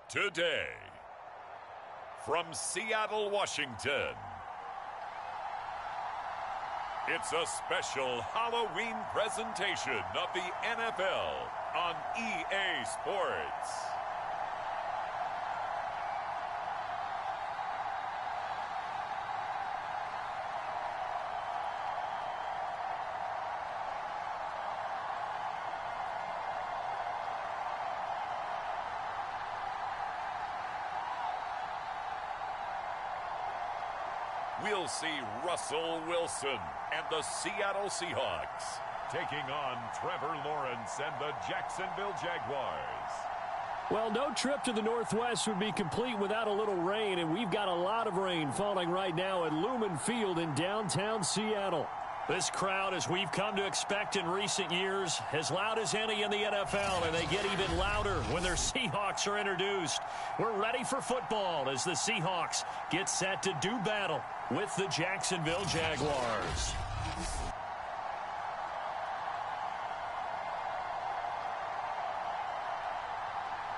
Today, from Seattle, Washington, it's a special Halloween presentation of the NFL on EA Sports. We'll see Russell Wilson and the Seattle Seahawks taking on Trevor Lawrence and the Jacksonville Jaguars. Well, no trip to the Northwest would be complete without a little rain, and we've got a lot of rain falling right now at Lumen Field in downtown Seattle. This crowd, as we've come to expect in recent years, as loud as any in the NFL, and they get even louder when their Seahawks are introduced. We're ready for football as the Seahawks get set to do battle with the Jacksonville Jaguars.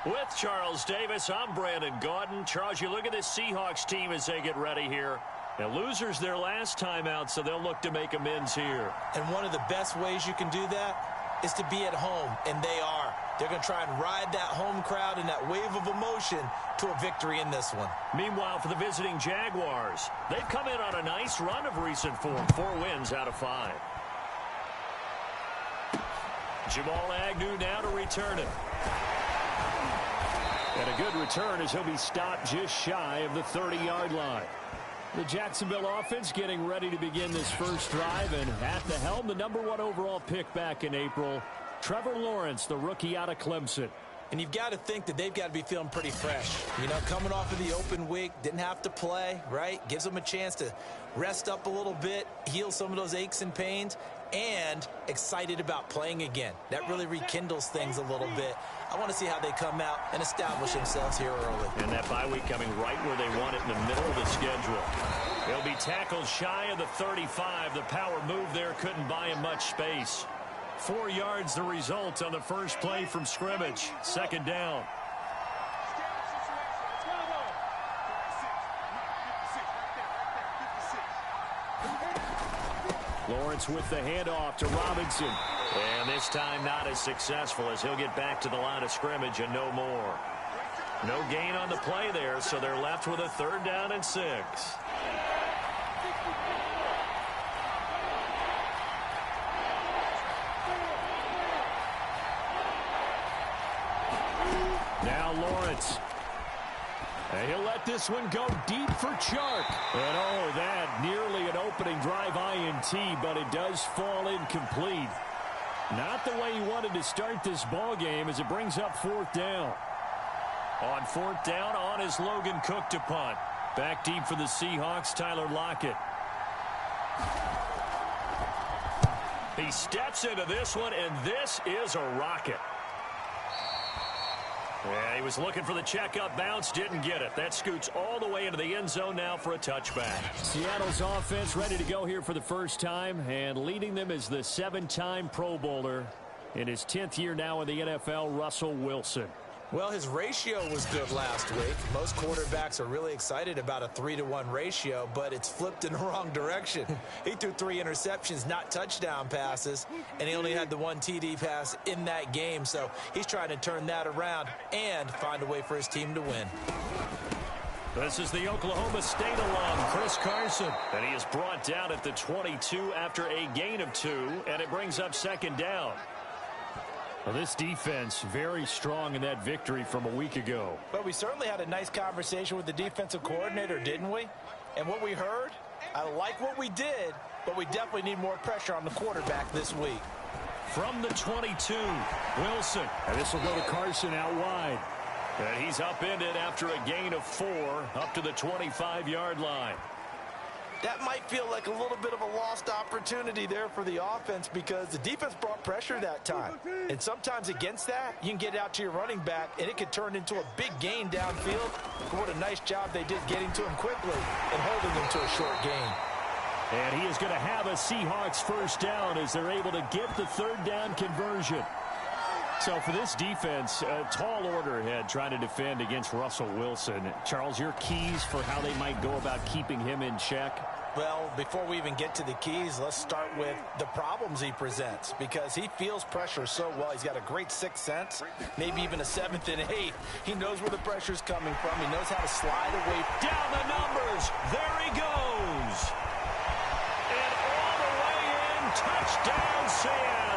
With Charles Davis, I'm Brandon Gaudin. Charles, you look at this Seahawks team as they get ready here. Now, losers their last time out, so they'll look to make amends here. And one of the best ways you can do that is to be at home, and they are. They're going to try and ride that home crowd and that wave of emotion to a victory in this one. Meanwhile, for the visiting Jaguars, they've come in on a nice run of recent form, 4 wins out of 5. Jamal Agnew now to return it. And a good return as he'll be stopped just shy of the 30-yard line. The Jacksonville offense getting ready to begin this first drive, and at the helm, the #1 overall pick back in April, Trevor Lawrence, the rookie out of Clemson. And you've got to think that they've got to be feeling pretty fresh. You know, coming off of the open week, didn't have to play, right? Gives them a chance to rest up a little bit, heal some of those aches and pains, and excited about playing again. That really rekindles things a little bit. I want to see how they come out and establish themselves here early. And that bye week coming right where they want it in the middle of the schedule. He'll be tackled shy of the 35. The power move there couldn't buy him much space. 4 yards the result on the first play from scrimmage. Second down. Lawrence with the handoff to Robinson. And this time not as successful as he'll get back to the line of scrimmage and no more. No gain on the play there, so they're left with a 3rd down and 6. Now Lawrence. And he'll let this one go deep for Chark. And oh, that nearly an opening drive INT, but it does fall incomplete. Not the way he wanted to start this ball game as it brings up 4th down. On 4th down, on is Logan Cook to punt. Back deep for the Seahawks, Tyler Lockett. He steps into this one, and this is a rocket. Yeah, he was looking for the checkup bounce, didn't get it. That scoots all the way into the end zone now for a touchback. Seattle's offense ready to go here for the first time, and leading them is the 7-time Pro Bowler in his 10th year now in the NFL, Russell Wilson. Well, his ratio was good last week. Most quarterbacks are really excited about a 3-to-1 ratio, but it's flipped in the wrong direction. He threw 3 interceptions, not touchdown passes, and he only had the 1 TD pass in that game. So he's trying to turn that around and find a way for his team to win. This is the Oklahoma State alum, Chris Carson. And he is brought down at the 22 after a gain of 2, and it brings up 2nd down. Well, this defense very strong in that victory from a week ago. But we certainly had a nice conversation with the defensive coordinator, didn't we? And what we heard, I like what we did, but we definitely need more pressure on the quarterback this week. From the 22, Wilson. And this will go to Carson out wide. And he's upended after a gain of 4 up to the 25-yard line. That might feel like a little bit of a lost opportunity there for the offense because the defense brought pressure that time. And sometimes against that, you can get out to your running back, and it could turn into a big gain downfield. But what a nice job they did getting to him quickly and holding him to a short gain. And he is going to have a Seahawks 1st down as they're able to get the 3rd down conversion. So for this defense, a tall order ahead trying to defend against Russell Wilson. Charles, your keys for how they might go about keeping him in check? Well, before we even get to the keys, let's start with the problems he presents, because he feels pressure so well. He's got a great sixth sense, maybe even a seventh and eighth. He knows where the pressure's coming from. He knows how to slide away. Down the numbers. There he goes. And all the way in. Touchdown, Seattle.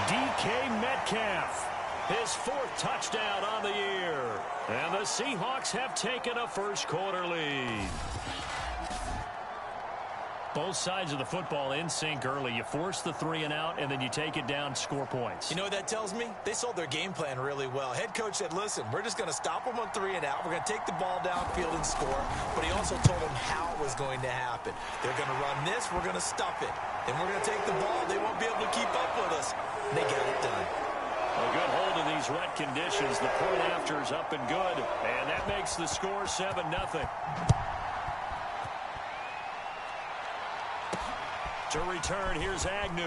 DK Metcalf. His fourth touchdown on the year. And the Seahawks have taken a first quarter lead. Both sides of the football in sync early. You force the 3 and out, and then you take it down, score points. You know what that tells me? They sold their game plan really well. Head coach said, listen, we're just going to stop them on 3 and out. We're going to take the ball downfield and score. But he also told them how it was going to happen. They're going to run this. We're going to stuff it. And we're going to take the ball. They won't be able to keep up with us. And they got it done. A good hold of these wet conditions. The point after is up and good. And that makes the score 7-0. To return, here's Agnew.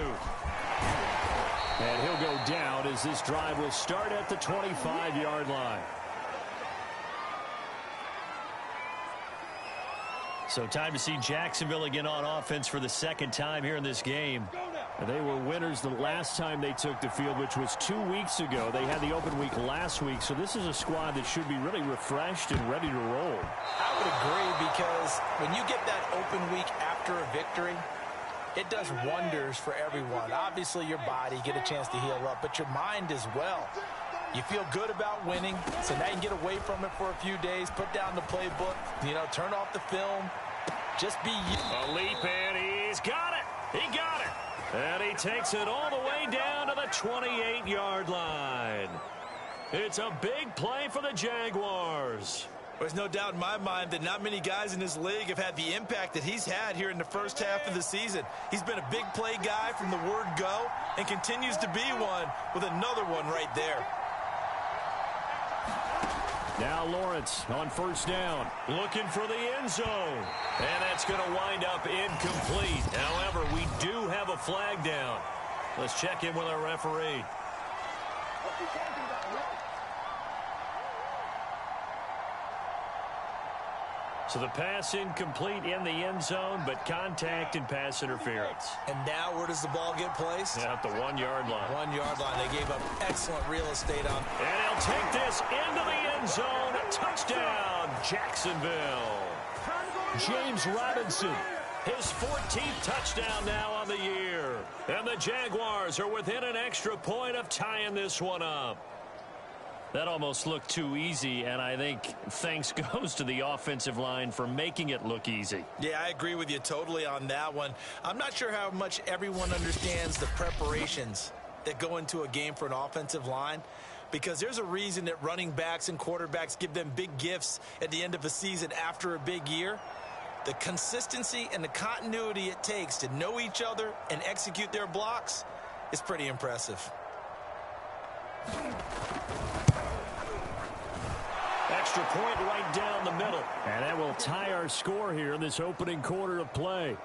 And he'll go down as this drive will start at the 25-yard line. So time to see Jacksonville again on offense for the second time here in this game. They were winners the last time they took the field, which was 2 weeks ago. They had the open week last week, so this is a squad that should be really refreshed and ready to roll. I would agree, because when you get that open week after a victory, it does wonders for everyone. Obviously, your body, get a chance to heal up, but your mind as well. You feel good about winning, so now you can get away from it for a few days, put down the playbook, turn off the film, just be you. A leap in, he's got it. He got it. And he takes it all the way down to the 28-yard line. It's a big play for the Jaguars. There's no doubt in my mind that not many guys in this league have had the impact that he's had here in the first half of the season. He's been a big play guy from the word go and continues to be one with another one right there. Now Lawrence on first down, looking for the end zone. And that's going to wind up incomplete. However, we do have a flag down. Let's check in with our referee. So the pass incomplete in the end zone, but contact and pass interference. And now where does the ball get placed? Yeah, at the 1-yard line. 1-yard line. They gave up excellent real estate on. And he'll take this into the end zone. Touchdown, Jacksonville. James Robinson, his 14th touchdown now on the year. And the Jaguars are within an extra point of tying this one up. That almost looked too easy, and I think thanks goes to the offensive line for making it look easy. Yeah, I agree with you totally on that one. I'm not sure how much everyone understands the preparations that go into a game for an offensive line, because there's a reason that running backs and quarterbacks give them big gifts at the end of a season after a big year. The consistency and the continuity it takes to know each other and execute their blocks is pretty impressive. Extra point right down the middle. And that will tie our score here in this opening quarter of play.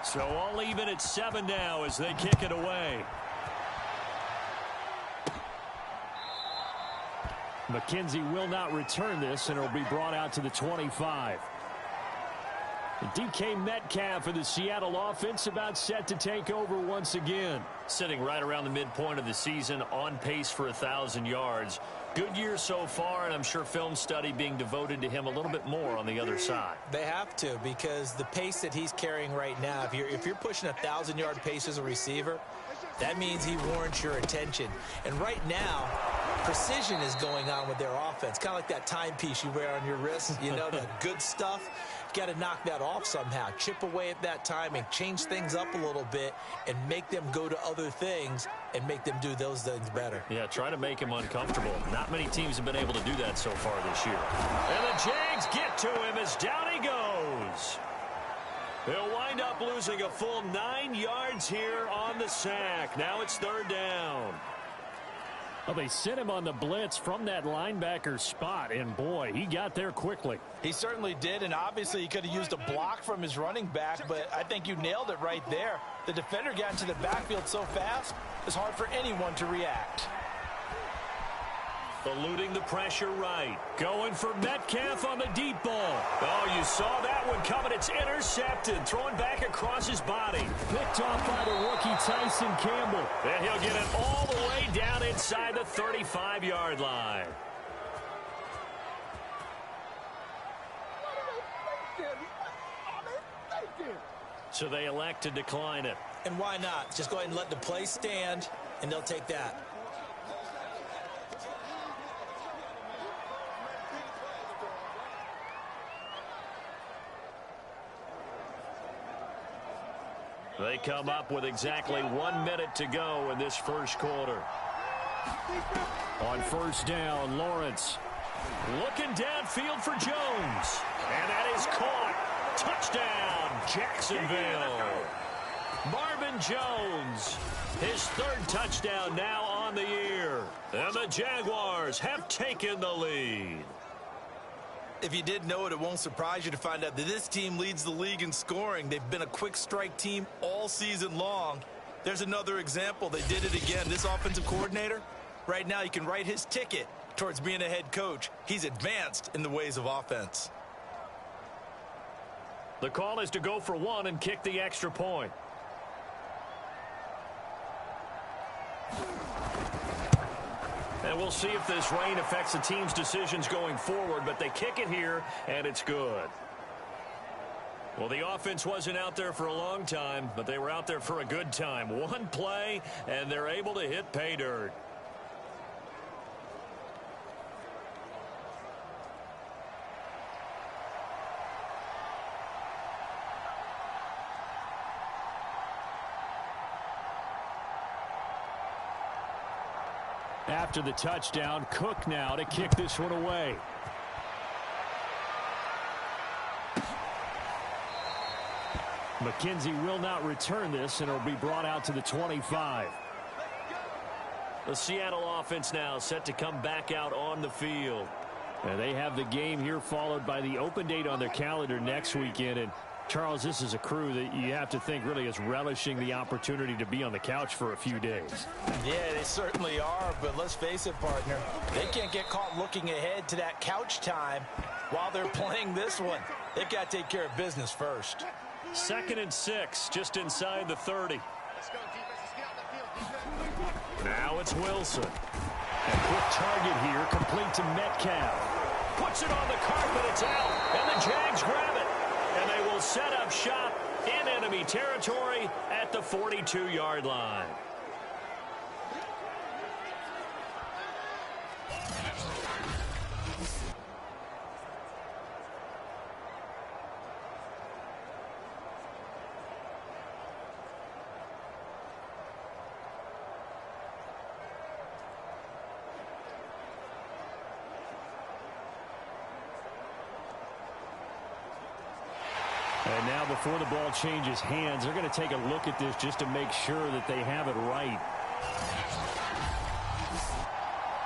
So all even at 7 now as they kick it away. McKenzie will not return this, and it'll be brought out to the 25. DK Metcalf for the Seattle offense about set to take over once again. Sitting right around the midpoint of the season, on pace for 1,000 yards. Good year so far, and I'm sure film study being devoted to him a little bit more on the other side. They have to, because the pace that he's carrying right now, if you're pushing 1,000-yard pace as a receiver, that means he warrants your attention. And right now, Precision is going on with their offense, kind of like that timepiece you wear on your wrist, you know, the good stuff. Got to knock that off somehow. Chip away at that timing, change things up a little bit, and make them go to other things and make them do those things better. Yeah, try to make him uncomfortable. Not many teams have been able to do that so far this year. And the Jags get to him as down he goes. He'll wind up losing a full 9 yards here on the sack. Now it's 3rd down. Well, they sent him on the blitz from that linebacker spot, and boy, he got there quickly. He certainly did, and obviously he could have used a block from his running back, but I think you nailed it right there. The defender got into the backfield so fast, it's hard for anyone to react. Eluding the pressure right. Going for Metcalf on the deep ball. Oh, you saw that one coming. It's intercepted. Thrown back across his body. Picked off by the rookie Tyson Campbell. And he'll get it all the way down inside the 35-yard line. So they elect to decline it. And why not? Just go ahead and let the play stand, and they'll take that. They come up with exactly 1 minute to go in this first quarter. On 1st down, Lawrence. Looking downfield for Jones. And that is caught. Touchdown, Jacksonville. Marvin Jones, his 3rd touchdown now on the year. And the Jaguars have taken the lead. If you didn't know it, it won't surprise you to find out that this team leads the league in scoring. They've been a quick strike team all season long. There's another example. They did it again. This offensive coordinator, right now, you can write his ticket towards being a head coach. He's advanced in the ways of offense. The call is to go for 1 and kick the extra point. And we'll see if this rain affects the team's decisions going forward, but they kick it here, and it's good. Well, the offense wasn't out there for a long time, but they were out there for a good time. 1 play, and they're able to hit pay dirt. After the touchdown, Cook now to kick this one away. McKenzie will not return this, and it'll be brought out to the 25. The Seattle offense now set to come back out on the field. And they have the game here followed by the open date on their calendar next weekend. And Charles, this is a crew that you have to think really is relishing the opportunity to be on the couch for a few days. Yeah, they certainly are, but let's face it, partner. They can't get caught looking ahead to that couch time while they're playing this one. They've got to take care of business first. 2nd and 6, just inside the 30. Now it's Wilson. A quick target here, complete to Metcalf. Puts it on the carpet, it's out, and the Jags grab it. And they will set up shop in enemy territory at the 42-yard line. And now before the ball changes hands, they're going to take a look at this just to make sure that they have it right.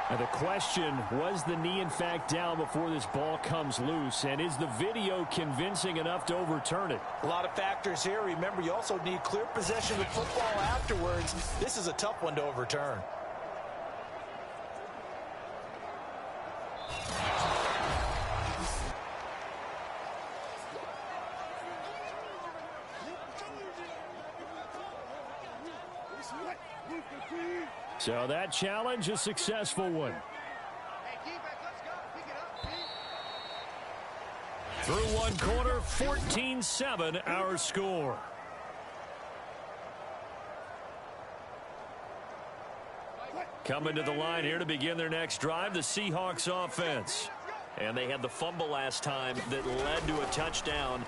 And the question, was the knee in fact down before this ball comes loose? And is the video convincing enough to overturn it? A lot of factors here. Remember, you also need clear possession of football afterwards. This is a tough one to overturn. So that challenge, a successful one. Through 1 quarter, 14-7 our score. Coming to the line here to begin their next drive, the Seahawks offense. And they had the fumble last time that led to a touchdown.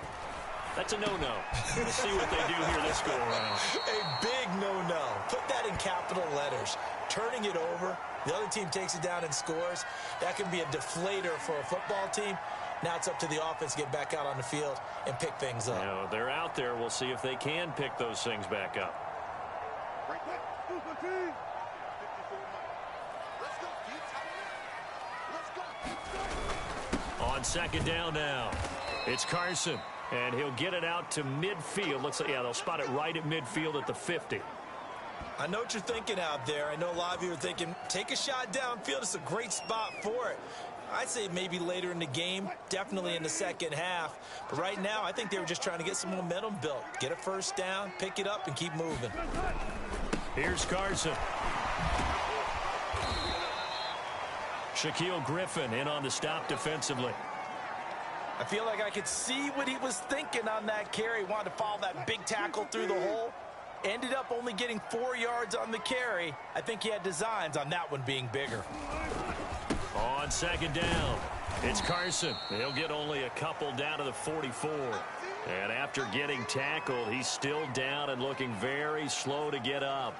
That's a no-no. We'll see what they do here this go-around. A big no-no. Put that in capital letters. Turning it over, the other team takes it down and scores. That can be a deflator for a football team. Now it's up to the offense to get back out on the field and pick things up. You know, they're out there. We'll see if they can pick those things back up. On second down now, it's Carson, and he'll get it out to midfield. Looks like, yeah, they'll spot it right at midfield at the 50. I know what you're thinking out there. I know a lot of you are thinking, take a shot downfield. It's a great spot for it. I'd say maybe later in the game, definitely in the second half. But right now, I think they were just trying to get some momentum built. Get a first down, pick it up, and keep moving. Here's Carson. Shaquille Griffin in on the stop defensively. I feel like I could see what he was thinking on that carry. Wanted to follow that big tackle through the hole. Ended up only getting 4 yards on the carry. I think he had designs on that one being bigger. On second down, it's Carson. He'll get only a couple down to the 44. And after getting tackled, he's still down and looking very slow to get up.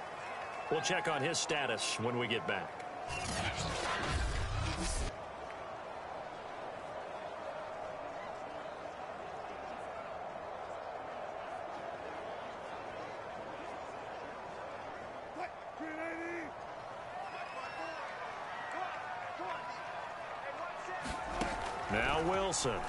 We'll check on his status when we get back. Now Wilson. And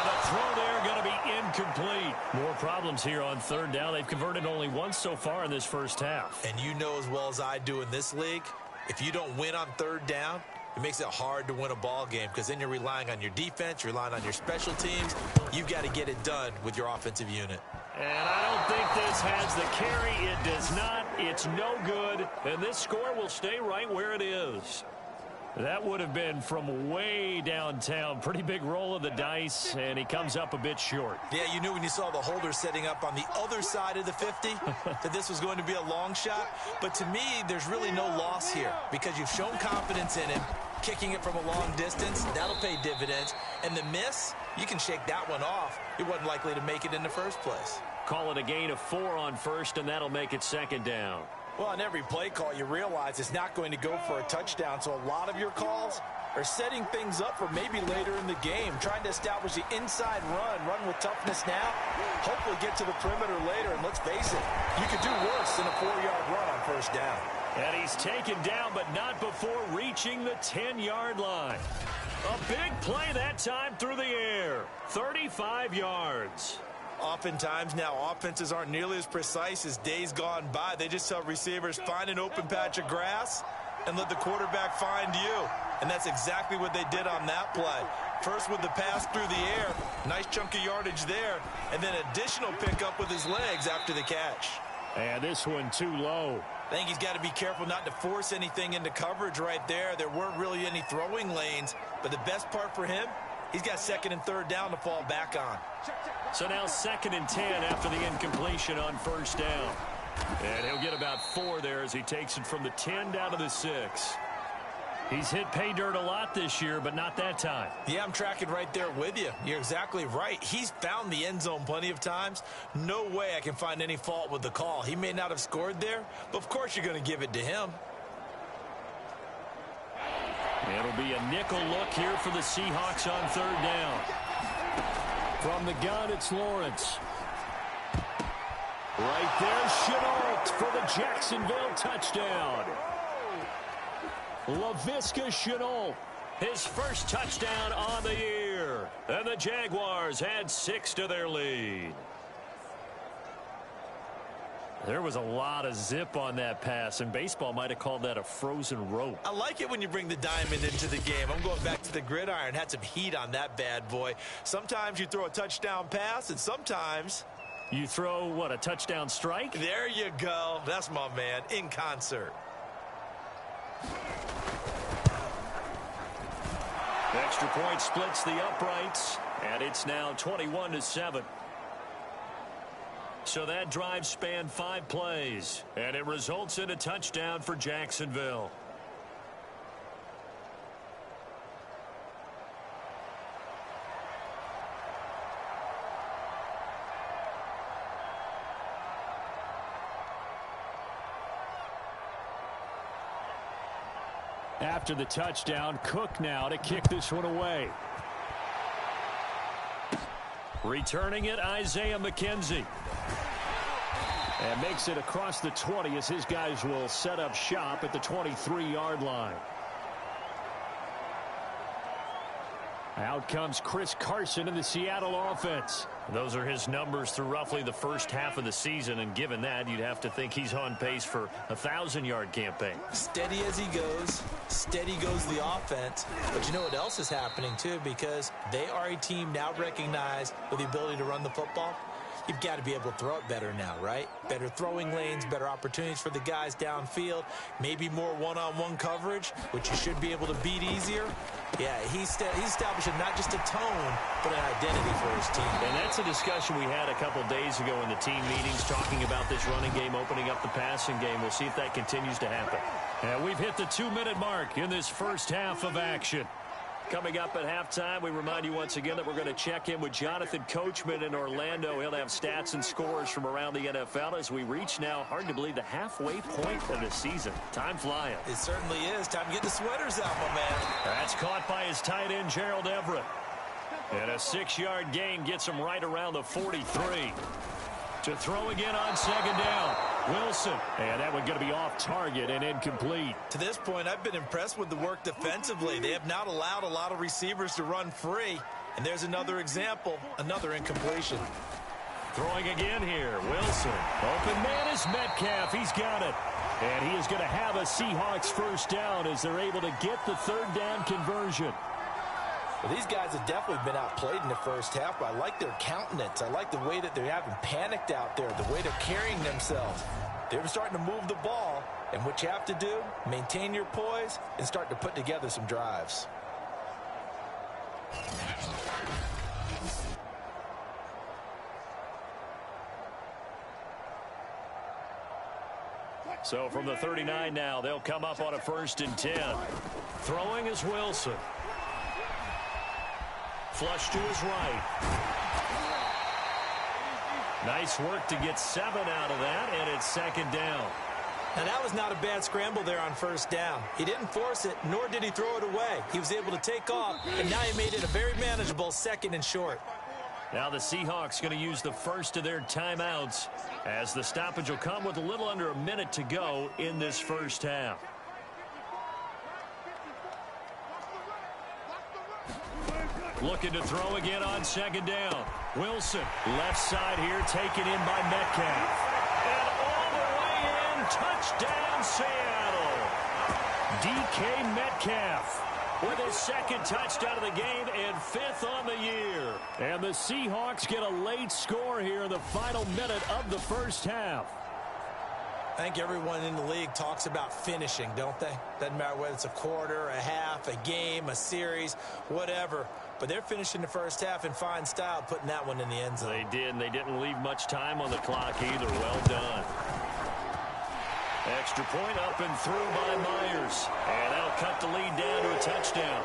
the throw there going to be incomplete. More problems here on third down. They've converted only once so far in this first half. And you know as well as I do in this league, if you don't win on third down, it makes it hard to win a ball game because then you're relying on your defense, you're relying on your special teams. You've got to get it done with your offensive unit. And I don't think this has the carry. It does not. It's no good. And this score will stay right where it is. That would have been from way downtown. Pretty big roll of the dice, and he comes up a bit short. Yeah, you knew when you saw the holder setting up on the other side of the 50 that this was going to be a long shot. But to me, there's really no loss here because you've shown confidence in him. Kicking it from a long distance, that'll pay dividends. And the miss, you can shake that one off. It wasn't likely to make it in the first place. Call it a gain of 4 on first, and that'll make it second down. Well, on every play call, you realize it's not going to go for a touchdown. So a lot of your calls are setting things up for maybe later in the game, trying to establish the inside run with toughness now, hopefully get to the perimeter later. And let's face it, you could do worse than a 4-yard run on first down. And he's taken down, but not before reaching the 10-yard line. A big play that time through the air. 35 yards. Oftentimes now offenses aren't nearly as precise as days gone by. They just tell receivers, find an open patch of grass and let the quarterback find you. And that's exactly what they did on that play. First with the pass through the air, nice chunk of yardage there, and then additional pickup with his legs after the catch. And this one too low. I think he's got to be careful not to force anything into coverage right there. There weren't really any throwing lanes, but the best part for him, he's got second and third down to fall back on. So now 2nd and 10 after the incompletion on first down. And he'll get about 4 there as he takes it from the 10 down to the 6. He's hit pay dirt a lot this year, but not that time. Yeah, I'm tracking right there with you. You're exactly right. He's found the end zone plenty of times. No way I can find any fault with the call. He may not have scored there, but of course you're going to give it to him. It'll be a nickel look here for the Seahawks on third down. From the gun, it's Lawrence. Right there, Chenault for the Jacksonville touchdown. Laviska Chenault, his first touchdown on the year. And the Jaguars add 6 to their lead. There was a lot of zip on that pass, and baseball might have called that a frozen rope. I like it when you bring the diamond into the game. I'm going back to the gridiron. Had some heat on that bad boy. Sometimes you throw a touchdown pass, and sometimes you throw, what, a touchdown strike? There you go. That's my man, in concert. Extra point splits the uprights, and it's now 21-7. So that drive spanned 5 plays, and it results in a touchdown for Jacksonville. After the touchdown, Cook now to kick this one away. Returning it, Isaiah McKenzie. And makes it across the 20 as his guys will set up shop at the 23-yard line. Out comes Chris Carson in the Seattle offense. Those are his numbers through roughly the first half of the season, and given that, you'd have to think he's on pace for a 1,000-yard campaign. Steady as he goes, steady goes the offense. But you know what else is happening, too, because they are a team now recognized with the ability to run the football. You've got to be able to throw it better now, right? Better throwing lanes, better opportunities for the guys downfield, maybe more one-on-one coverage, which you should be able to beat easier. Yeah, he's establishing not just a tone, but an identity for his team. And that's a discussion we had a couple days ago in the team meetings, talking about this running game, opening up the passing game. We'll see if that continues to happen. And we've hit the 2-minute mark in this first half of action. Coming up at halftime, we remind you once again that we're going to check in with Jonathan Coachman in Orlando. He'll have stats and scores from around the NFL as we reach now, hard to believe, the halfway point of the season. Time flying. It certainly is. Time to get the sweaters out, my man. That's caught by his tight end, Gerald Everett. And a 6-yard gain gets him right around the 43. To throw again on second down. Wilson. And that one going to be off target and incomplete. To this point, I've been impressed with the work defensively. They have not allowed a lot of receivers to run free. And there's another example, another incompletion. Throwing again here, Wilson. Open man is Metcalf. He's got it. And he is going to have a Seahawks first down as they're able to get the third down conversion. Well, these guys have definitely been outplayed in the first half, but I like their countenance. I like the way that they're having panicked out there, the way they're carrying themselves. They're starting to move the ball, and what you have to do, maintain your poise and start to put together some drives. So from the 39 now, they'll come up on a 1st and 10. Throwing is Wilson. Flush to his right. Nice work to get 7 out of that, and it's 2nd down. Now, that was not a bad scramble there on 1st down. He didn't force it, nor did he throw it away. He was able to take off, and now he made it a very manageable 2nd and short. Now the Seahawks going to use the first of their timeouts as the stoppage will come with a little under a minute to go in this first half. Looking to throw again on 2nd down. Wilson, left side here, taken in by Metcalf. And all the way in, touchdown Seattle. DK Metcalf with his 2nd touchdown of the game and 5th on the year. And the Seahawks get a late score here in the final minute of the first half. I think everyone in the league talks about finishing, don't they? Doesn't matter whether it's a quarter, a half, a game, a series, whatever. But they're finishing the first half in fine style, putting that one in the end zone. They did, and they didn't leave much time on the clock either. Well done. Extra point up and through by Myers. And that'll cut the lead down to a touchdown.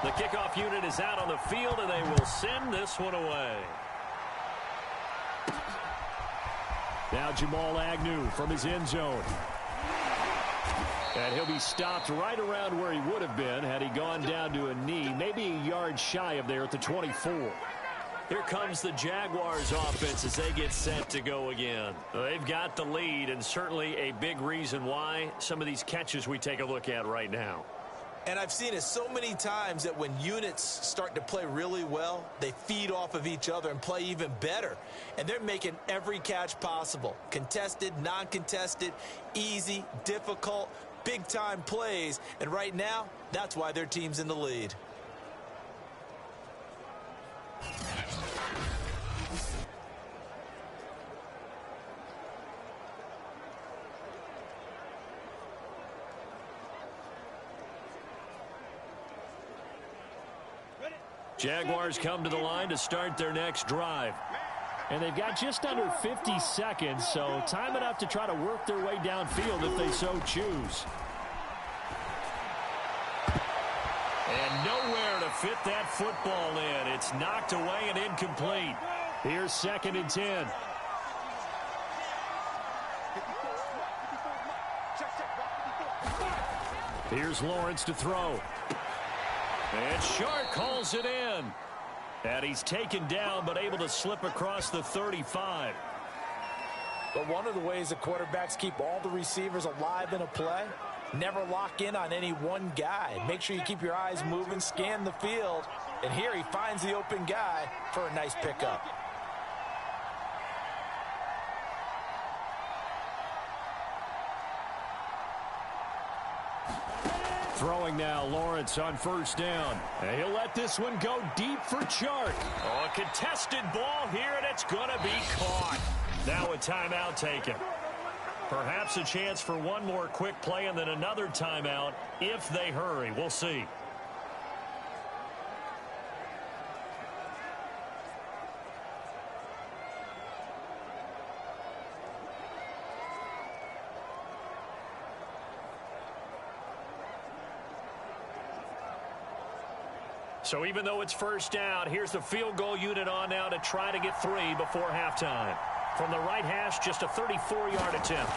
The kickoff unit is out on the field, and they will send this one away. Now Jamal Agnew from his end zone. And he'll be stopped right around where he would have been had he gone down to a knee, maybe a yard shy of there at the 24. Here comes the Jaguars offense as they get set to go again. They've got the lead, and certainly a big reason why some of these catches we take a look at right now. And I've seen it so many times that when units start to play really well, they feed off of each other and play even better. And they're making every catch possible. Contested, non-contested, easy, difficult, big-time plays. And right now, that's why their team's in the lead. Jaguars come to the line to start their next drive. And they've got just under 50 seconds, so time enough to try to work their way downfield if they so choose. And nowhere to fit that football in. It's knocked away and incomplete. Here's 2nd and 10. Here's Lawrence to throw. And Shark calls it in. And he's taken down but able to slip across the 35. But one of the ways the quarterbacks keep all the receivers alive in a play, never lock in on any one guy. Make sure you keep your eyes moving, scan the field. And here he finds the open guy for a nice pickup. Throwing now, Lawrence on 1st down. And he'll let this one go deep for Chark. Oh, a contested ball here, and it's going to be caught. Now a timeout taken. Perhaps a chance for one more quick play and then another timeout if they hurry. We'll see. So even though it's 1st down, here's the field goal unit on now to try to get 3 before halftime. From the right hash, just a 34-yard attempt.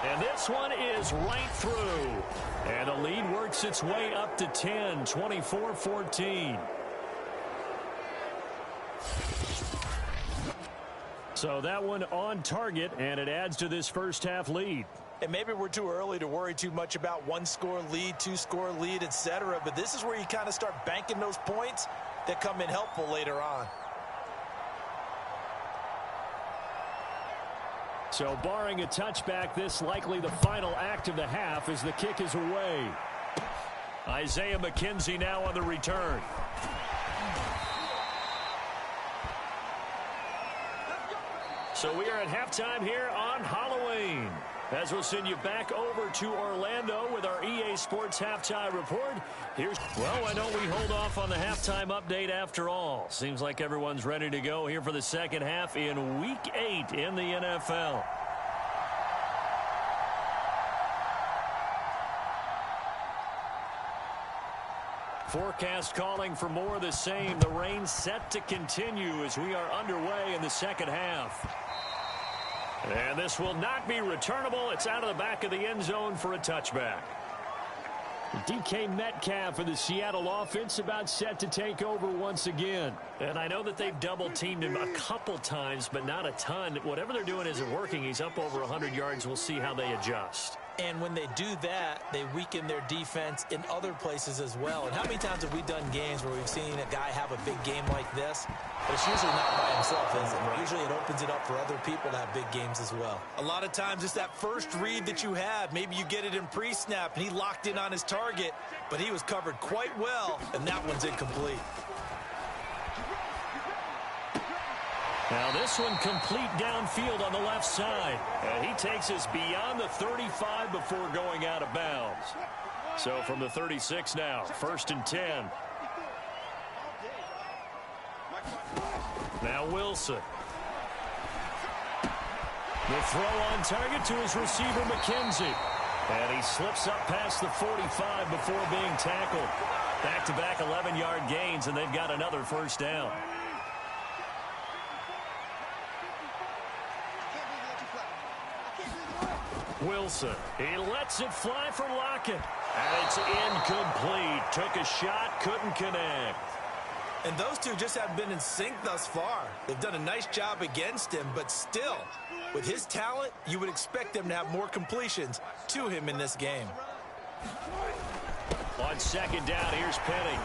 And this one is right through. And the lead works its way up to 10, 24-14. So that one on target, and it adds to this first-half lead. And maybe we're too early to worry too much about 1-score lead, 2-score lead, etc. But this is where you kind of start banking those points that come in helpful later on. So barring a touchback, this likely the final act of the half as the kick is away. Isaiah McKenzie now on the return. So we are at halftime here on Halloween. As we'll send you back over to Orlando with our EA Sports Halftime Report. Well, why don't we hold off on the halftime update after all? Seems like everyone's ready to go here for the second half in Week 8 in the NFL. Forecast calling for more of the same. The rain set to continue as we are underway in the second half. And this will not be returnable. It's out of the back of the end zone for a touchback. DK Metcalf for the Seattle offense about set to take over once again. And I know that they've double-teamed him a couple times, but not a ton. Whatever they're doing isn't working. He's up over 100 yards. We'll see how they adjust. And when they do that, they weaken their defense in other places as well. And how many times have we done games where we've seen a guy have a big game like this? But it's usually not by himself, is it? Usually it opens it up for other people to have big games as well. A lot of times it's that first read that you have. Maybe you get it in pre-snap and he locked in on his target, but he was covered quite well, and that one's incomplete. Now this one complete downfield on the left side. And he takes us beyond the 35 before going out of bounds. So from the 36 now, 1st and 10. Now Wilson. The throw on target to his receiver, McKenzie. And he slips up past the 45 before being tackled. Back-to-back 11-yard gains, and they've got another 1st down. Wilson, he lets it fly for Lockett. And it's incomplete. Took a shot, couldn't connect. And those two just haven't been in sync thus far. They've done a nice job against him, but still, with his talent, you would expect them to have more completions to him in this game. On 2nd down, here's Penny.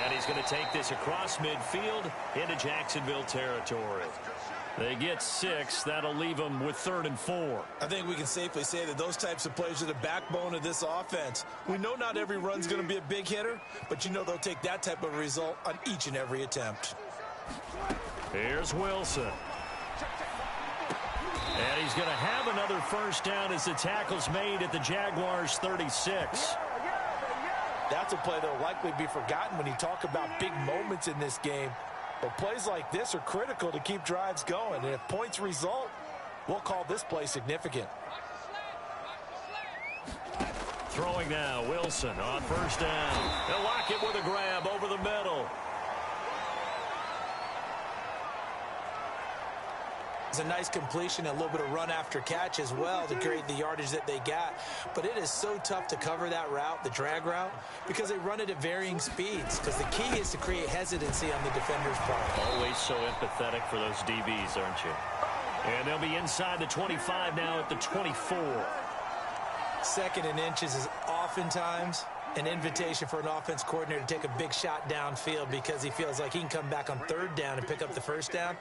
And he's going to take this across midfield into Jacksonville territory. They get 6. That'll leave them with 3rd and 4. I think we can safely say that those types of plays are the backbone of this offense. We know not every run's going to be a big hitter, but you know they'll take that type of result on each and every attempt. Here's Wilson. And he's going to have another 1st down as the tackle's made at the Jaguars' 36. That's a play that will likely be forgotten when you talk about big moments in this game. But plays like this are critical to keep drives going. And if points result, we'll call this play significant. Throwing now, Wilson on first down. They'll lock it with a grab over the middle. It's a nice completion, a little bit of run after catch as well to create the yardage that they got. But it is so tough to cover that route, the drag route, because they run it at varying speeds. Because the key is to create hesitancy on the defender's part. Always so empathetic for those DBs, aren't you? And they'll be inside the 25 now at the 24. Second and inches is oftentimes an invitation for an offense coordinator to take a big shot downfield because he feels like he can come back on third down and pick up the first down.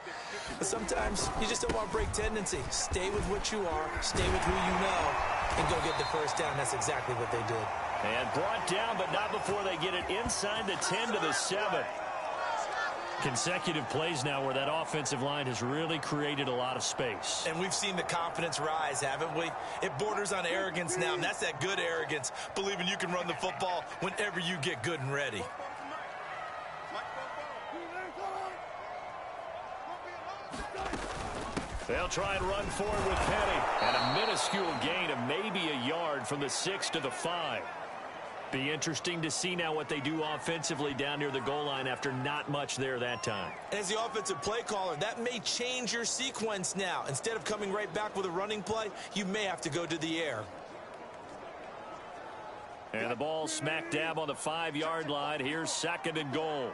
But sometimes you just don't want to break tendency. Stay with what you are, stay with who you know, and go get the first down. That's exactly what they did. And brought down, but not before they get it inside the 10 to the 7. Consecutive plays now where that offensive line has really created a lot of space. And we've seen the confidence rise, haven't we? It borders on arrogance now, and that's that good arrogance, believing you can run the football whenever you get good and ready. They'll try and run forward with Penny. And a minuscule gain of maybe a yard from the 6 to the 5. Be interesting to see now what they do offensively down near the goal line after not much there that time. As the offensive play caller, that may change your sequence now. Instead of coming right back with a running play, you may have to go to the air. And the ball smack dab on the 5-yard line. Here's second and goal.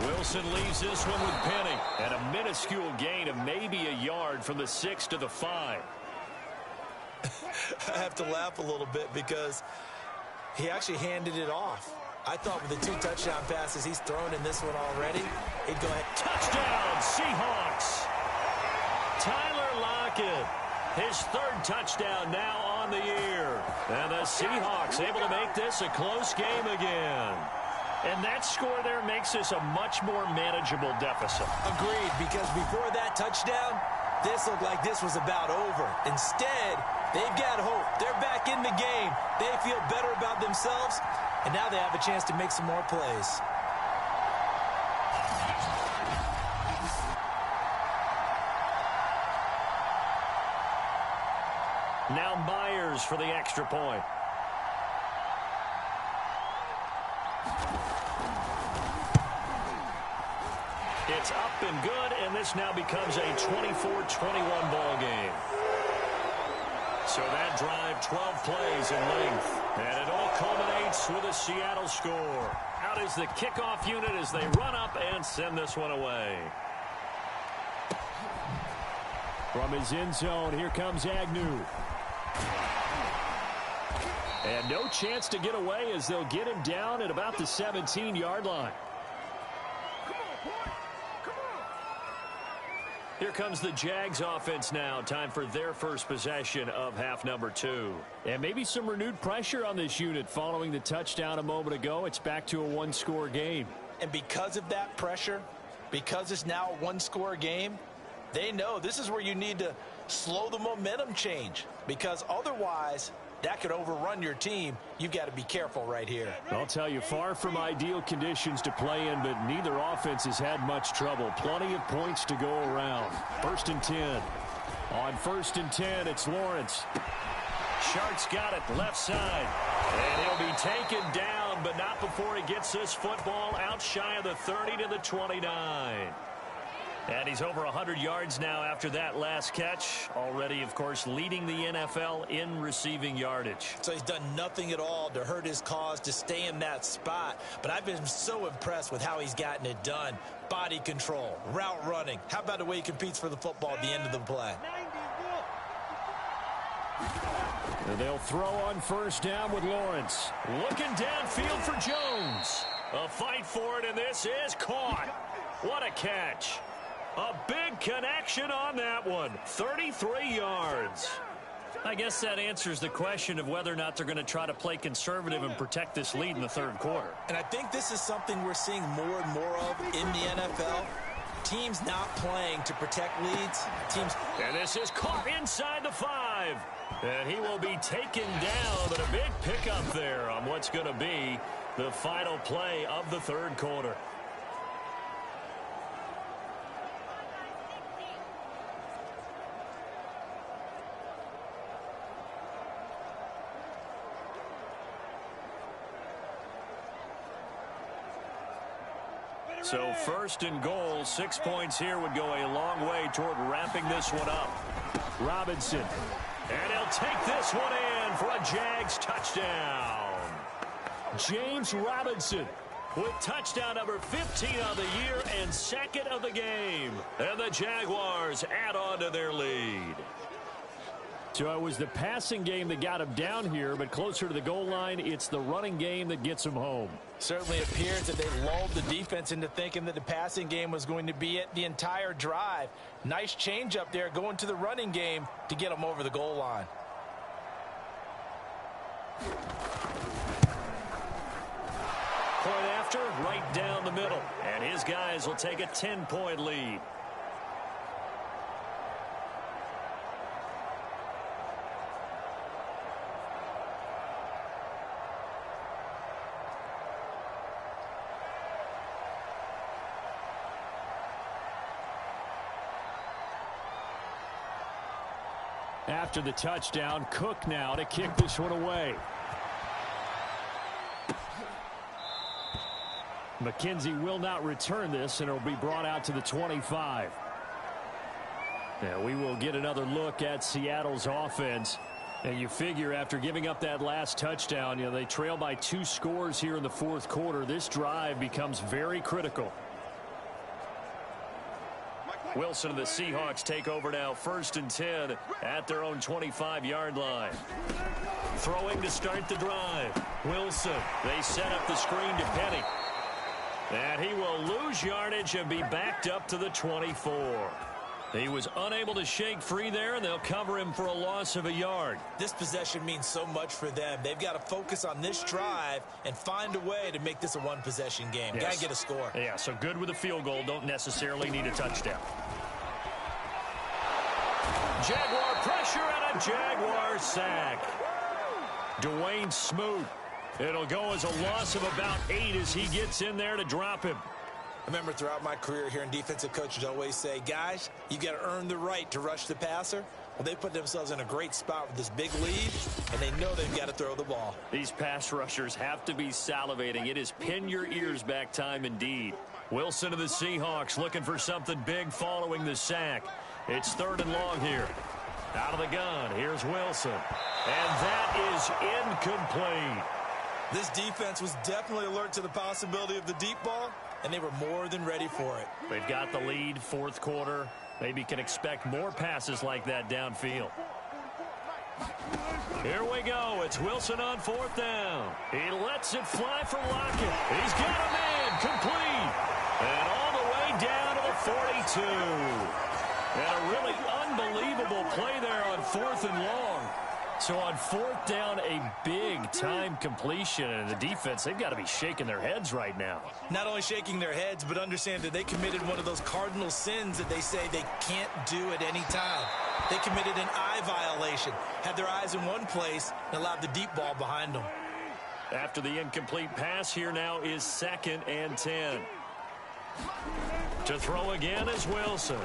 Wilson leaves this one with Penny. And a minuscule gain of maybe a yard from the 6 to the 5. I have to laugh a little bit because he actually handed it off. I thought with the 2 touchdown passes he's thrown in this one already, he'd go ahead. Touchdown, Seahawks. Tyler Lockett, his 3rd touchdown now on the year. And the Seahawks able to make this a close game again. And that score there makes this a much more manageable deficit. Agreed, because before that touchdown, this looked like this was about over. Instead, they've got hope. They're back in the game. They feel better about themselves, and now they have a chance to make some more plays. Now Myers for the extra point. It's up and good, and this now becomes a 24-21 ball game. So that drive, 12 plays in length. And it all culminates with a Seattle score. Out is the kickoff unit as they run up and send this one away. From his end zone, here comes Agnew. And no chance to get away as they'll get him down at about the 17-yard line. Here comes the Jags offense now. Time for their first possession of half number 2. And maybe some renewed pressure on this unit following the touchdown a moment ago. It's back to a 1-score game. And because of that pressure, because it's now a 1-score game, they know this is where you need to slow the momentum change. Because otherwise, that could overrun your team. You've got to be careful right here. I'll tell you, far from ideal conditions to play in, but neither offense has had much trouble. Plenty of points to go around. 1st and 10. On 1st and 10, it's Lawrence. Shark's got it left side. And he'll be taken down, but not before he gets this football out shy of the 30 to the 29. And he's over 100 yards now after that last catch. Already, of course, leading the NFL in receiving yardage. So he's done nothing at all to hurt his cause, to stay in that spot. But I've been so impressed with how he's gotten it done. Body control, route running. How about the way he competes for the football at the end of the play? And they'll throw on 1st down with Lawrence. Looking downfield for Jones. A fight for it, and this is caught. What a catch. A big connection on that one. 33 yards. I guess that answers the question of whether or not they're going to try to play conservative and protect this lead in the 3rd quarter. And I think this is something we're seeing more and more of in the NFL. teams not playing to protect leads, teams... And this is caught inside the 5. And he will be taken down, but a big pickup there on what's going to be the final play of the third quarter. So first and goal, 6 points here would go a long way toward wrapping this one up. Robinson. And he'll take this one in for a Jags touchdown. James Robinson with touchdown number 15 of the year and second of the game. And the Jaguars add on to their lead. So it was the passing game that got him down here, but closer to the goal line, it's the running game that gets him home. Certainly appears that they lulled the defense into thinking that the passing game was going to be it the entire drive. Nice change up there going to the running game to get them over the goal line. Point after, right down the middle. And his guys will take a 10-point lead. After the touchdown, Cook now to kick this one away. McKenzie will not return this, and it will be brought out to the 25. Now we will get another look at Seattle's offense. And you figure after giving up that last touchdown, they trail by 2 scores here in the fourth quarter. This drive becomes very critical. Wilson and the Seahawks take over now, 1st and 10 at their own 25-yard line. Throwing to start the drive. Wilson. They set up the screen to Penny. And he will lose yardage and be backed up to the 24. He was unable to shake free there, and they'll cover him for a loss of a yard. This possession means so much for them. They've got to focus on this drive and find a way to make this a one-possession game. Yes. Got to get a score. Yeah, so good with a field goal. Don't necessarily need a touchdown. Jaguar pressure and a Jaguar sack. Dwayne Smoot. It'll go as a loss of about 8 as he gets in there to drop him. I remember throughout my career here in defensive coaches always say, guys, you got to earn the right to rush the passer. Well, they put themselves in a great spot with this big lead, and they know they've got to throw the ball. These pass rushers have to be salivating. It is pin your ears back time indeed. Wilson of the Seahawks looking for something big following the sack. It's 3rd and long here. Out of the gun, here's Wilson. And that is incomplete. This defense was definitely alert to the possibility of the deep ball, and they were more than ready for it. They've got the lead, 4th quarter. Maybe can expect more passes like that downfield. Here we go. It's Wilson on 4th down. He lets it fly for Lockett. He's got a man complete. And all the way down to the 42. And a really unbelievable play there on 4th and long. So on 4th down, a big-time completion. And the defense, they've got to be shaking their heads right now. Not only shaking their heads, but understand that they committed one of those cardinal sins that they say they can't do at any time. They committed an eye violation, had their eyes in one place, and allowed the deep ball behind them. After the incomplete pass, here now is 2nd and 10. To throw again is Wilson.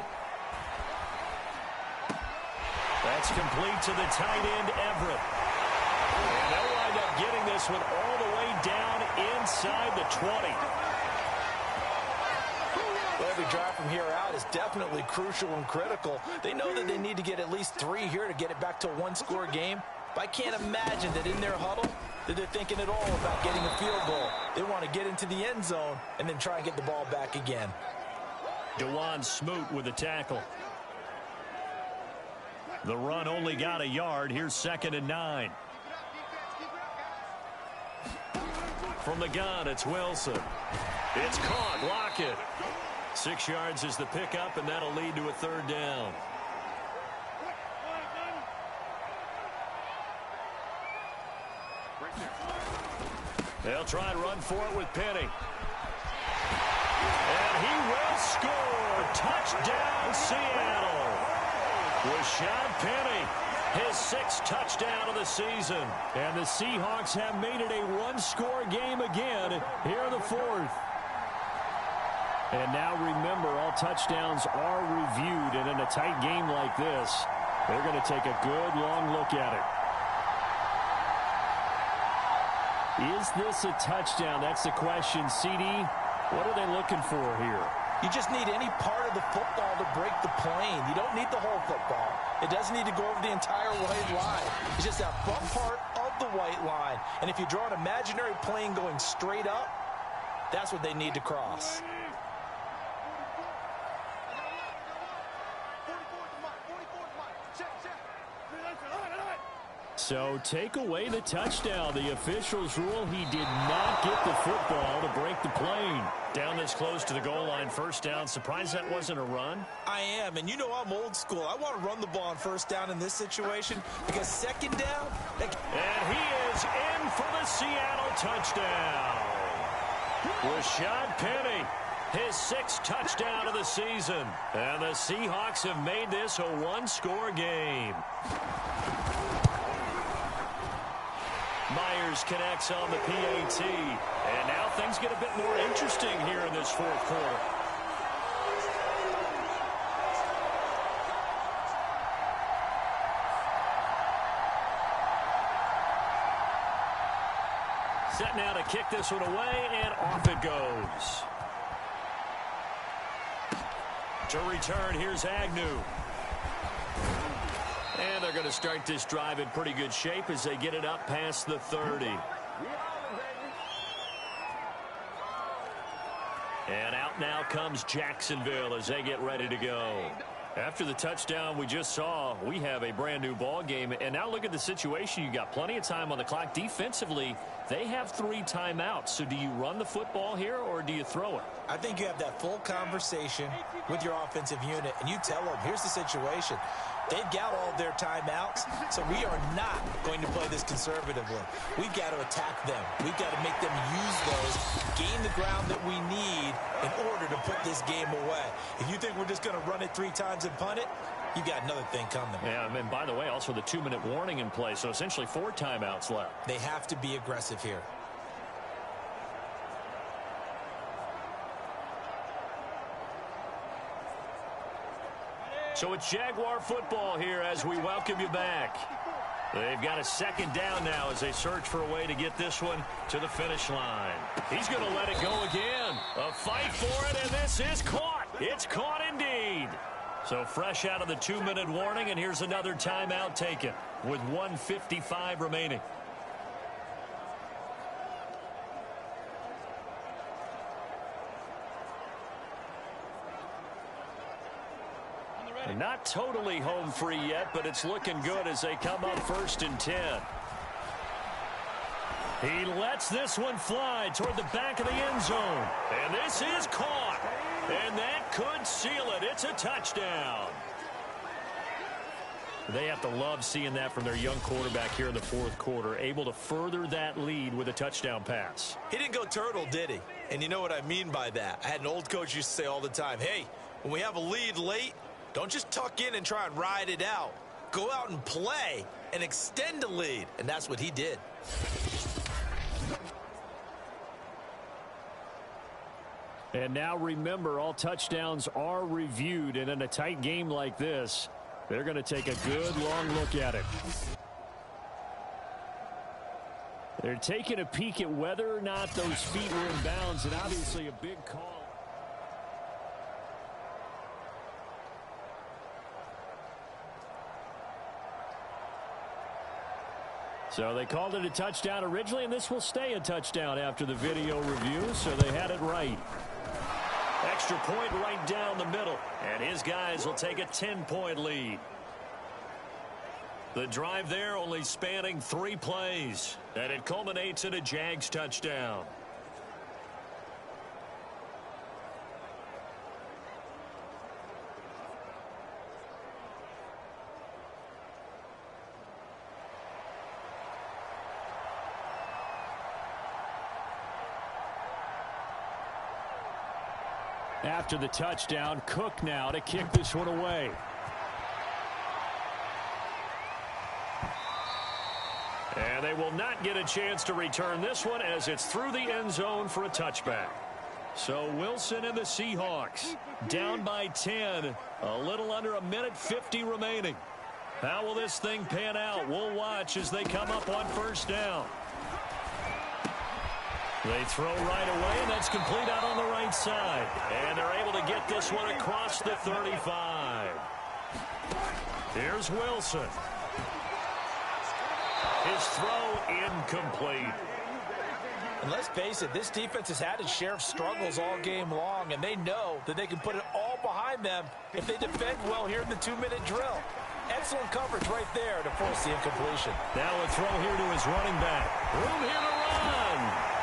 That's complete to the tight end, Everett. And they'll wind up getting this one all the way down inside the 20. Well, every drive from here out is definitely crucial and critical. They know that they need to get at least 3 here to get it back to a one-score game. But I can't imagine that in their huddle that they're thinking at all about getting a field goal. They want to get into the end zone and then try and get the ball back again. Dwayne Smoot with the tackle. The run only got a yard. Here's 2nd and 9. From the gun, it's Wilson. It's caught. Lockett. 6 yards is the pickup, and that'll lead to a 3rd down. They'll try and run for it with Penny. And he will score. Touchdown, Seattle. Rashad Penny, his 6th touchdown of the season. And the Seahawks have made it a one-score game again here in the 4th. And now remember, all touchdowns are reviewed. And in a tight game like this, they're going to take a good long look at it. Is this a touchdown? That's the question. CD, what are they looking for here? You just need any part of the football to break the plane. You don't need the whole football. It doesn't need to go over the entire white line. It's just that front part of the white line. And if you draw an imaginary plane going straight up, that's what they need to cross. So take away the touchdown. The officials rule he did not get the football to break the plane. Down this close to the goal line, first down. Surprised that wasn't a run? I am, and you know I'm old school. I want to run the ball on first down in this situation because second down. And he is in for the Seattle touchdown. Rashad Penny, his 6th touchdown of the season. And the Seahawks have made this a one-score game. Myers connects on the PAT. And now things get a bit more interesting here in this 4th quarter. Set now to kick this one away, and off it goes. To return, here's Agnew. And they're going to start this drive in pretty good shape as they get it up past the 30. And out now comes Jacksonville as they get ready to go. After the touchdown we just saw, we have a brand new ball game. And now look at the situation. You got plenty of time on the clock. Defensively, they have 3 timeouts. So do you run the football here or do you throw it? I think you have that full conversation with your offensive unit, and you tell them, here's the situation. They've got all their timeouts, so we are not going to play this conservatively. We've got to attack them. We've got to make them use those, gain the ground that we need in order to put this game away. If you think we're just going to run it 3 times and punt it, you got another thing coming. Yeah, and by the way, also the 2-minute warning in play, so essentially 4 timeouts left. They have to be aggressive here. So it's Jaguar football here as we welcome you back. They've got a 2nd down now as they search for a way to get this one to the finish line. He's going to let it go again. A fight for it, and this is caught. It's caught indeed. So fresh out of the 2-minute warning, and here's another timeout taken with 1:55 remaining. Not totally home free yet, but it's looking good as they come up 1st and 10. He lets this one fly toward the back of the end zone. And this is caught. And that could seal it. It's a touchdown. They have to love seeing that from their young quarterback here in the 4th quarter, able to further that lead with a touchdown pass. He didn't go turtle, did he? And you know what I mean by that. I had an old coach used to say all the time, hey, when we have a lead late, don't just tuck in and try and ride it out. Go out and play and extend the lead. And that's what he did. And now remember, all touchdowns are reviewed. And in a tight game like this, they're going to take a good long look at it. They're taking a peek at whether or not those feet were in bounds, and obviously a big call. So they called it a touchdown originally, and this will stay a touchdown after the video review, so they had it right. Extra point right down the middle, and his guys will take a 10-point lead. The drive there only spanning 3 plays, and it culminates in a Jags touchdown. After the touchdown, Cook now to kick this one away. And they will not get a chance to return this one as it's through the end zone for a touchback. So Wilson and the Seahawks down by 10. A little under 1:50 remaining. How will this thing pan out? We'll watch as they come up on first down. They throw right away, and that's complete out on the right side. And they're able to get this one across the 35. Here's Wilson. His throw incomplete. And let's face it, this defense has had its share of struggles all game long, and they know that they can put it all behind them if they defend well here in the 2-minute drill. Excellent coverage right there to force the incompletion. Now a throw here to his running back. Room here to run.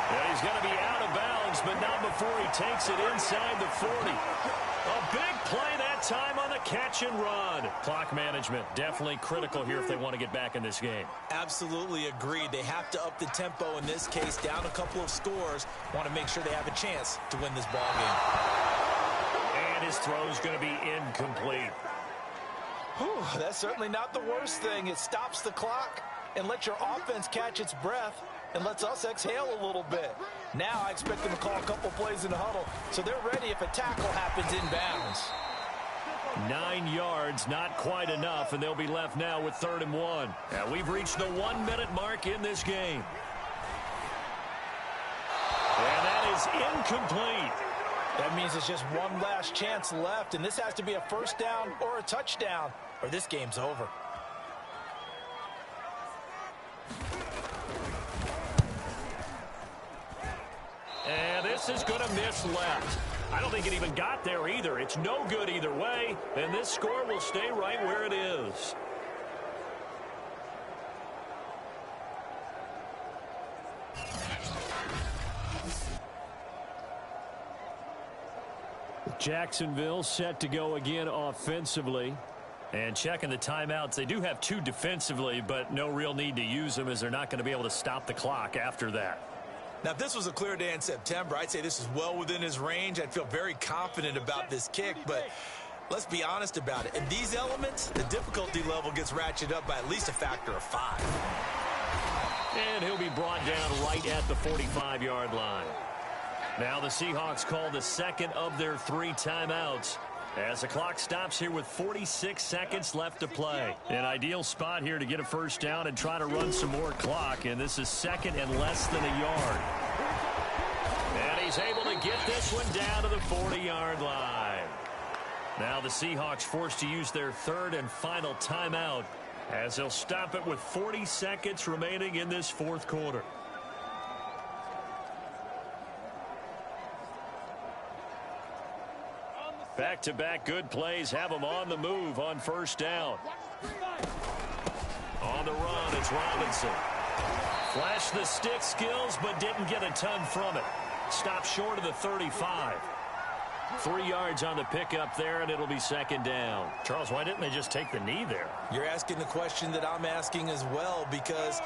And he's going to be out of bounds, but not before he takes it inside the 40. A big play that time on the catch and run. Clock management definitely critical here if they want to get back in this game. Absolutely agreed. They have to up the tempo in this case, down a couple of scores. Want to make sure they have a chance to win this ball game. And his throw is going to be incomplete. Whew, that's certainly not the worst thing. It stops the clock and lets your offense catch its breath and lets us exhale a little bit. Now I expect them to call a couple plays in the huddle, so they're ready if a tackle happens inbounds. 9 yards, not quite enough, and they'll be left now with 3rd and 1. Now we've reached the 1-minute mark in this game. And that is incomplete. That means it's just one last chance left, and this has to be a first down or a touchdown, or this game's over. And this is going to miss left. I don't think it even got there either. It's no good either way, and this score will stay right where it is. Jacksonville set to go again offensively. And checking the timeouts, they do have 2 defensively, but no real need to use them as they're not going to be able to stop the clock after that. Now, if this was a clear day in September, I'd say this is well within his range. I'd feel very confident about this kick, but let's be honest about it. In these elements, the difficulty level gets ratcheted up by at least a factor of 5. And he'll be brought down right at the 45-yard line. Now the Seahawks call the second of their 3 timeouts as the clock stops here with 46 seconds left to play. An ideal spot here to get a first down and try to run some more clock, and this is 2nd and less than a yard. And he's able to get this one down to the 40-yard line. Now the Seahawks forced to use their 3rd and final timeout as they'll stop it with 40 seconds remaining in this 4th quarter. Back-to-back good plays have them on the move on first down. On the run, it's Robinson. Flashed the stick skills, but didn't get a ton from it. Stopped short of the 35. 3 yards on the pickup there, and it'll be 2nd down. Charles, why didn't they just take the knee there? You're asking the question that I'm asking as well, because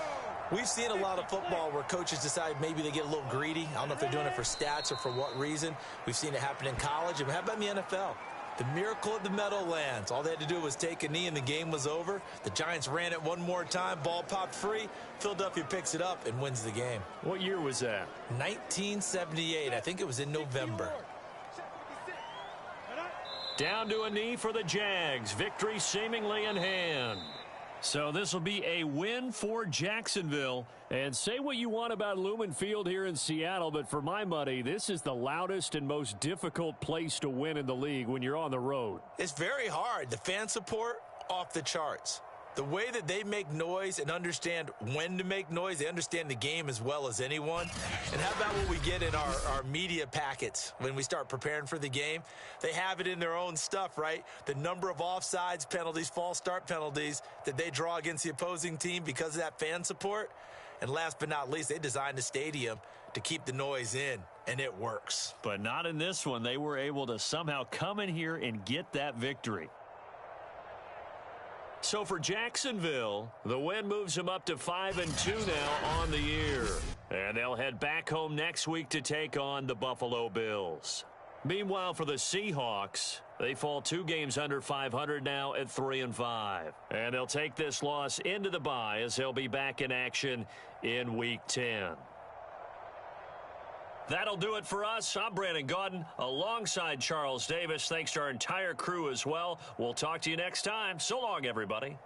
we've seen a lot of football where coaches decide maybe they get a little greedy. I don't know if they're doing it for stats or for what reason. We've seen it happen in college. And how about in the NFL? The miracle of the Meadowlands. All they had to do was take a knee and the game was over. The Giants ran it one more time. Ball popped free. Philadelphia picks it up and wins the game. What year was that? 1978. I think it was in November. Down to a knee for the Jags. Victory seemingly in hand. So this will be a win for Jacksonville. And say what you want about Lumen Field here in Seattle, but for my money, this is the loudest and most difficult place to win in the league when you're on the road. It's very hard. The fan support, off the charts. The way that they make noise and understand when to make noise, they understand the game as well as anyone. And how about what we get in our media packets when we start preparing for the game? They have it in their own stuff, right? The number of offsides penalties, false start penalties that they draw against the opposing team because of that fan support. And last but not least, they designed the stadium to keep the noise in, and it works. But not in this one. They were able to somehow come in here and get that victory. So for Jacksonville, the win moves them up to 5-2 now on the year. And they'll head back home next week to take on the Buffalo Bills. Meanwhile, for the Seahawks, they fall 2 games under 500 now at 3-5. And they'll take this loss into the bye as they'll be back in action in Week 10. That'll do it for us. I'm Brandon Gaudin alongside Charles Davis. Thanks to our entire crew as well. We'll talk to you next time. So long, everybody.